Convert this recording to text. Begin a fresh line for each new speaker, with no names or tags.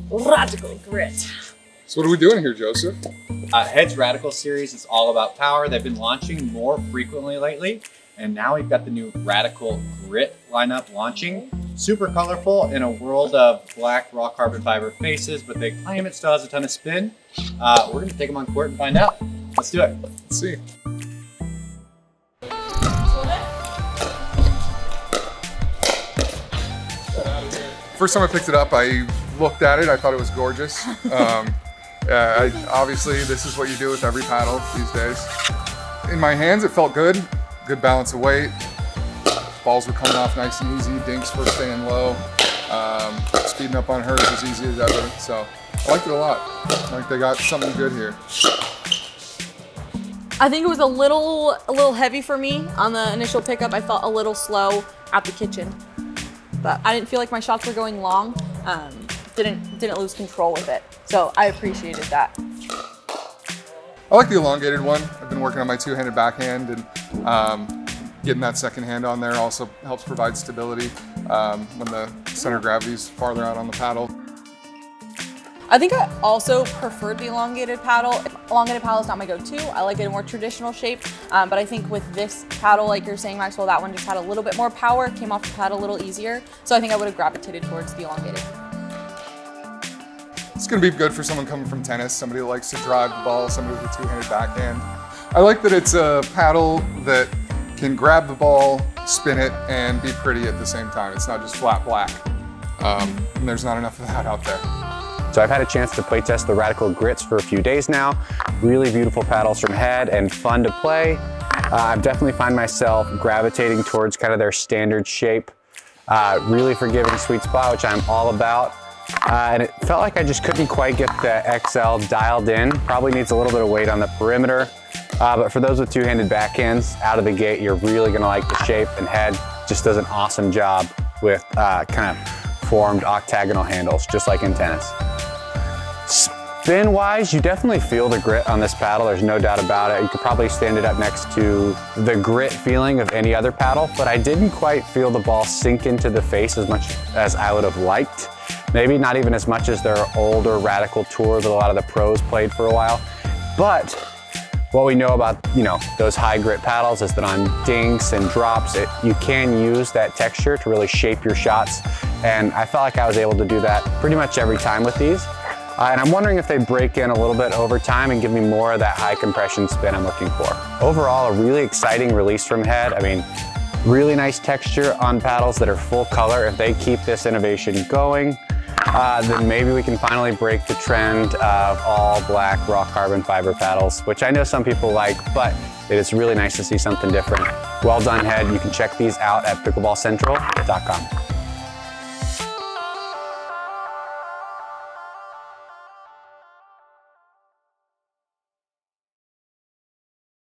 Radical Grit.
So what are we doing here, Joseph?
Head's Radical series is all about power. They've been launching more frequently lately, and now we've got the new Radical Grit lineup launching. Super colorful in a world of black raw carbon fiber faces, but they claim it still has a ton of spin. We're gonna take them on court and find out. Let's do it.
Let's see. First time I picked it up, I looked at it, I thought it was gorgeous. Obviously, this is what you do with every paddle these days. In my hands, it felt good. Good balance of weight. Balls were coming off nice and easy. Dinks were staying low. Speeding up on hers was easy as ever. So I liked it a lot. I think they got something good here.
I think it was a little heavy for me on the initial pickup. I felt a little slow at the kitchen, but I didn't feel like my shots were going long. Didn't lose control with it. So I appreciated that.
I like the elongated one. I've been working on my two-handed backhand, and getting that second hand on there also helps provide stability when the center of gravity is farther out on the paddle.
I think I also preferred the elongated paddle. Elongated paddle is not my go-to. I like it in a more traditional shape, but I think with this paddle, like you're saying, Maxwell, that one just had a little bit more power, came off the pad a little easier. So I think I would have gravitated towards the elongated.
It's going to be good for someone coming from tennis, somebody that likes to drive the ball, somebody with a two-handed backhand. I like that it's a paddle that can grab the ball, spin it, and be pretty at the same time. It's not just flat black. And there's not enough of that out there.
So I've had a chance to play test the Radical Grits for a few days now. Really beautiful paddles from Head and fun to play. I've definitely find myself gravitating towards kind of their standard shape. Really forgiving sweet spot, which I'm all about. And it felt like I just couldn't quite get the XL dialed in. Probably needs a little bit of weight on the perimeter. But for those with two-handed backhands, out of the gate, you're really gonna like the shape, and Head just does an awesome job with kind of formed octagonal handles, just like in tennis. Spin-wise, you definitely feel the grit on this paddle. There's no doubt about it. You could probably stand it up next to the grit feeling of any other paddle, but I didn't quite feel the ball sink into the face as much as I would have liked. Maybe not even as much as their older Radical tour that a lot of the pros played for a while. But what we know about, those high grit paddles is that on dinks and drops, you can use that texture to really shape your shots. And I felt like I was able to do that pretty much every time with these. And I'm wondering if they break in a little bit over time and give me more of that high compression spin I'm looking for. Overall, a really exciting release from Head. I mean, really nice texture on paddles that are full color. If they keep this innovation going, then maybe we can finally break the trend of all black raw carbon fiber paddles, which I know some people like, but it is really nice to see something different. Well done, Head. You can check these out at pickleballcentral.com.